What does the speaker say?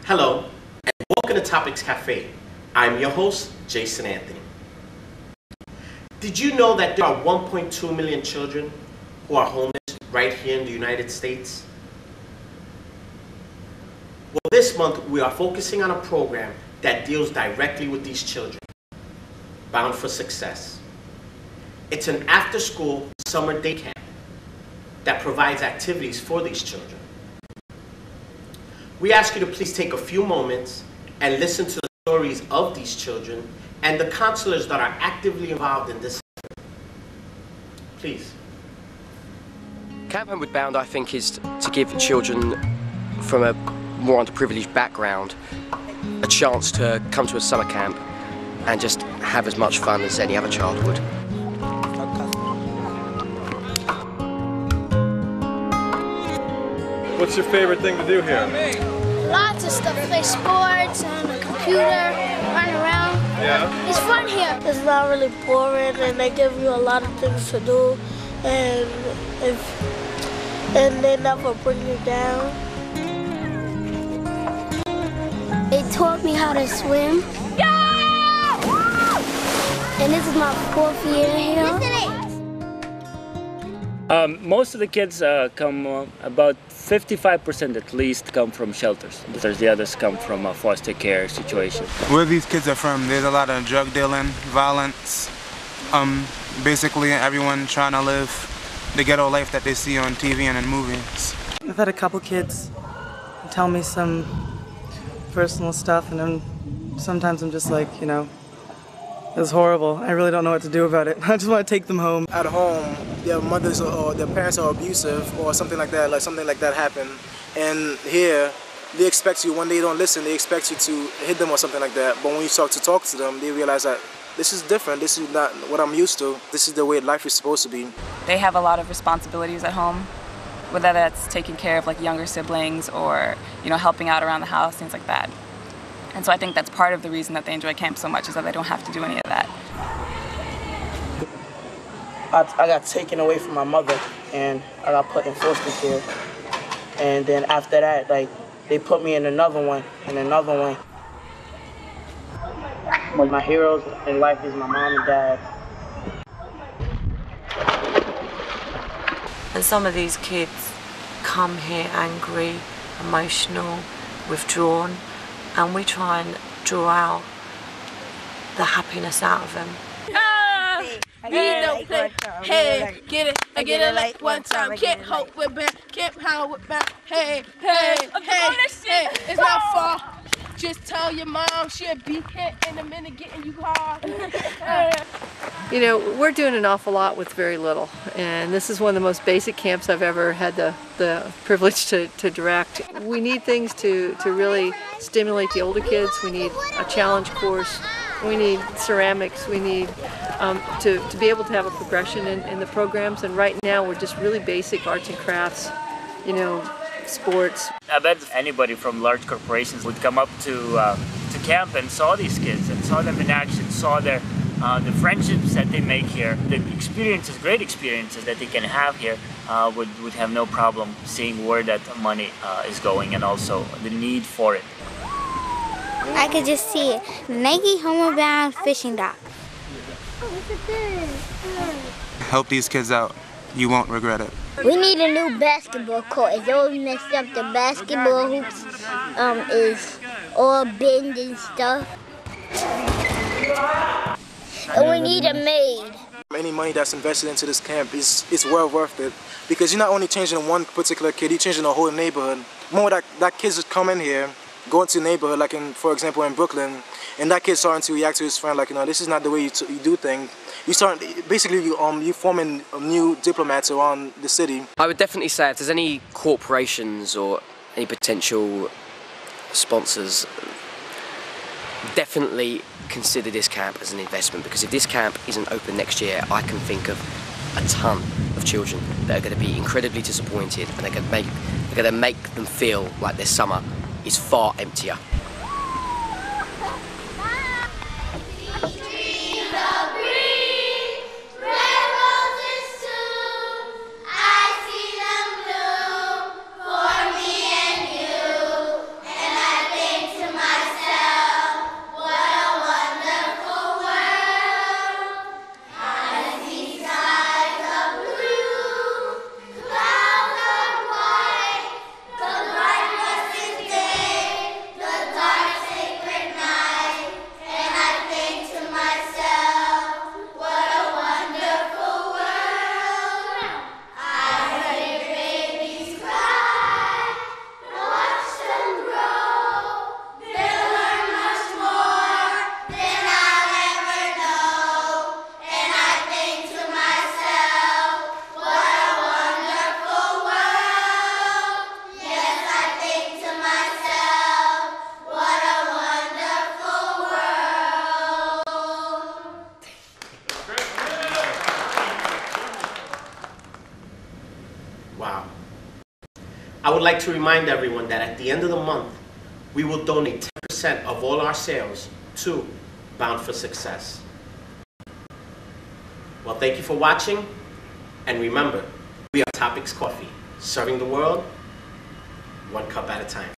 Hello, and welcome to Topics Cafe. I'm your host, Jason Anthony. Did you know that there are 1.2 million children who are homeless right here in the United States? Well, this month we are focusing on a program that deals directly with these children, Bound for Success. It's an after-school summer day camp that provides activities for these children. We ask you to please take a few moments and listen to the stories of these children and the counselors that are actively involved in this effort. Please. Camp Homeward Bound, I think, is to give children from a more underprivileged background a chance to come to a summer camp and just have as much fun as any other child would. What's your favorite thing to do here? Lots of stuff. Play sports on the computer, run around. Yeah? It's fun here. It's not really boring, and they give you a lot of things to do, and they never bring you down. They taught me how to swim. Yeah! And this is my 4th year here. Most of the kids come, about 55% at least come from shelters. The others come from foster care situations. Where these kids are from, there's a lot of drug dealing, violence, basically everyone trying to live the ghetto life that they see on TV and in movies. I've had a couple kids tell me some personal stuff, and then sometimes I'm just like, you know, it's horrible. I really don't know what to do about it. I just want to take them home. At home, their mothers or their parents are abusive or something like that happened. And here, they expect you, when they don't listen, they expect you to hit them or something like that. But when you start to talk to them, they realize that this is different. This is not what I'm used to. This is the way life is supposed to be. They have a lot of responsibilities at home, whether that's taking care of like younger siblings or, you know, helping out around the house, things like that. And so I think that's part of the reason that they enjoy camp so much, is that they don't have to do any of that. I got taken away from my mother and I got put in foster care. And then after that, like, they put me in another one and another one. But my heroes in life is my mom and dad. And some of these kids come here angry, emotional, withdrawn, and we try and draw out the happiness out of them. We don't play. Hey, get it, I get it like one time. Can't hope we're back, can't how we're back. Hey, it's not far. Just tell your mom she'll be here in a minute getting you hard. You know, we're doing an awful lot with very little, and this is one of the most basic camps I've ever had the privilege to direct. We need things to really stimulate the older kids. We need a challenge course. We need ceramics. We need to be able to have a progression in the programs, and right now we're just really basic arts and crafts, you know, sports. I bet anybody from large corporations would come up to camp and saw these kids and saw them in action, saw the friendships that they make here, the experiences, great experiences that they can have here, would have no problem seeing where that money is going, and also the need for it. I could just see it. Nike Homeward Bound fishing dock. Help these kids out. You won't regret it. We need a new basketball court. It's all messed up. The basketball hoops is all bent and stuff. And we need a maid. Any money that's invested into this camp is well worth it, because you're not only changing one particular kid, you're changing the whole neighborhood. More that kids just come in here, go into the neighborhood, like for example in Brooklyn, and that kid starting to react to his friend like, you know, this is not the way you do things. You start, basically you forming new diplomats around the city. I would definitely say if there's any corporations or any potential sponsors, definitely consider this camp as an investment, because if this camp isn't open next year, I can think of a ton of children that are going to be incredibly disappointed, and they're going to make them feel like their summer is far emptier. I see them bloom for me and you, and I think Wow. I would like to remind everyone that at the end of the month, we will donate 10% of all our sales to Bound for Success. Well, thank you for watching, and remember, we are Topics Coffee, serving the world one cup at a time.